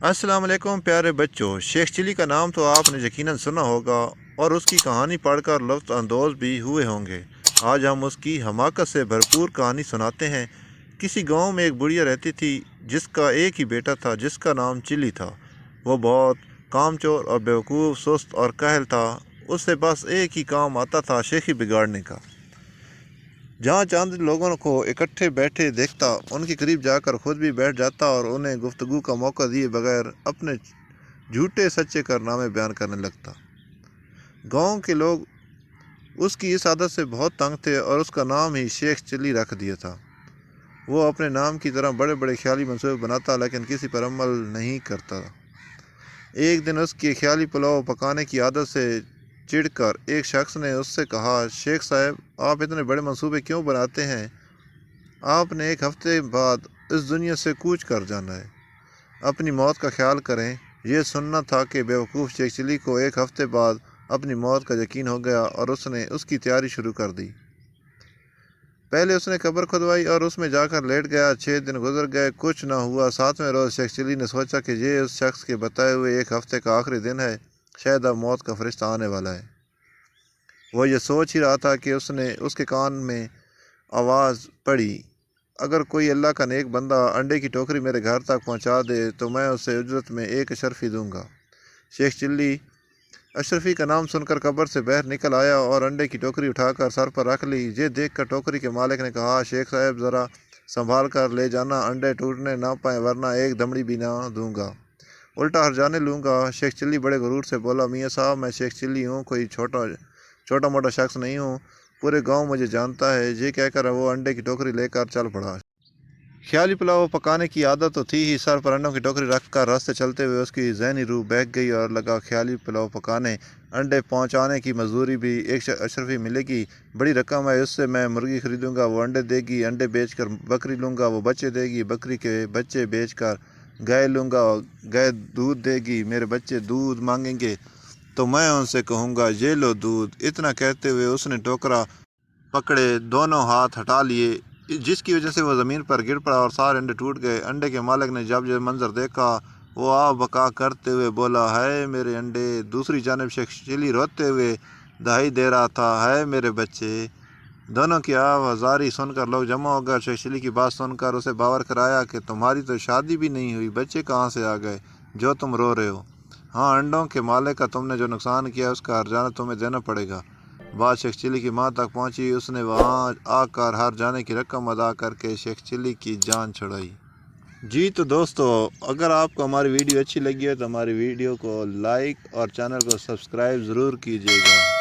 अस्सलाम वालेकुम प्यारे बच्चों। शेख चिली का नाम तो आपने यकीनन सुना होगा और उसकी कहानी पढ़कर लुत्फ़ अंदोज़ भी हुए होंगे। आज हम उसकी हमाकत से भरपूर कहानी सुनाते हैं। किसी गांव में एक बुढ़िया रहती थी जिसका एक ही बेटा था जिसका नाम चिली था। वो बहुत कामचोर और बेवकूफ़, सुस्त और काहिल था। उससे बस एक ही काम आता था, शेखी बिगाड़ने का। जहाँ चंद लोगों को इकट्ठे बैठे देखता, उनके करीब जाकर खुद भी बैठ जाता और उन्हें गुफ्तगू का मौका दिए बगैर अपने झूठे सच्चे कारनामे बयान करने लगता। गांव के लोग उसकी इस आदत से बहुत तंग थे और उसका नाम ही शेख चिली रख दिया था। वो अपने नाम की तरह बड़े बड़े ख्याली मंसूबे बनाता लेकिन किसी पर अमल नहीं करता। एक दिन उसकी ख्याली पुलाव पकाने की आदत से चिढ़कर एक शख्स ने उससे कहा, शेख साहब, आप इतने बड़े मंसूबे क्यों बनाते हैं? आपने एक हफ्ते बाद इस दुनिया से कूच कर जाना है। अपनी मौत का ख्याल करें। यह सुनना था कि बेवकूफ़ शेख चिली को एक हफ्ते बाद अपनी मौत का यकीन हो गया और उसने उसकी तैयारी शुरू कर दी। पहले उसने कब्र खुदवाई और उसमें जाकर लेट गया। 6 दिन गुजर गए, कुछ ना हुआ। 7वें रोज़ शेख चिली ने सोचा कि ये उस शख्स के बताए हुए एक हफ्ते का आखिरी दिन है, शायद अब मौत का फरिश्ता आने वाला है। वो ये सोच ही रहा था कि उसके कान में आवाज़ पड़ी, अगर कोई अल्लाह का नेक बंदा अंडे की टोकरी मेरे घर तक पहुंचा दे तो मैं उसे उजरत में एक अशरफी दूंगा। शेख चिल्ली अशरफी का नाम सुनकर कब्र से बाहर निकल आया और अंडे की टोकरी उठाकर सर पर रख ली। ये देखकर टोकरी के मालिक ने कहा, शेख साहब, ज़रा संभाल कर ले जाना, अंडे टूटने ना पाए वरना एक दमड़ी भी ना दूंगा, उल्टा हर जाने लूँगा। शेख चिल्ली बड़े गुरूर से बोला, मियाँ साहब, मैं शेख चिल्ली हूँ, कोई छोटा मोटा शख्स नहीं हूँ, पूरे गांव मुझे जानता है। ये कहकर वो अंडे की टोकरी लेकर चल पड़ा। ख्याली पुलाव पकाने की आदत तो थी ही, सर पर अंडों की टोकरी रखकर रास्ते चलते हुए उसकी जहनी रूह बहक गई और लगा ख्याली पुलाव पकाने। अंडे पहुंचाने की मजदूरी भी एक अशरफी मिलेगी, बड़ी रकम है, उससे मैं मुर्गी खरीदूंगा, वो अंडे देगी, अंडे बेचकर बकरी लूँगा, वो बच्चे देगी, बकरी के बच्चे बेचकर गाय लूँगा, गाय दूध देगी, मेरे बच्चे दूध मांगेंगे तो मैं उनसे कहूँगा, ये लो दूध। इतना कहते हुए उसने टोकरा पकड़े दोनों हाथ हटा लिए, जिसकी वजह से वो ज़मीन पर गिर पड़ा और सारे अंडे टूट गए। अंडे के मालिक ने जब यह मंजर देखा, वो आ बका करते हुए बोला, है मेरे अंडे। दूसरी जानब शेख चिली रोते हुए दहाई दे रहा था, है मेरे बच्चे। दोनों की आवाज़ारी सुनकर लोग जमा हो गए। शेख चिली की बात सुनकर उसे बावर कराया कि तुम्हारी तो शादी भी नहीं हुई, बच्चे कहाँ से आ गए जो तुम रो रहे हो? हाँ, अंडों के मालिक का तुमने जो नुकसान किया उसका हर्जाना तुम्हें देना पड़ेगा। बात शेख चिली की माँ तक पहुंची। उसने वहां आकर हर जाने की रकम अदा करके शेख चिली की जान छुड़ाई। जी तो दोस्तों, अगर आपको हमारी वीडियो अच्छी लगी है तो हमारी वीडियो को लाइक और चैनल को सब्सक्राइब ज़रूर कीजिएगा।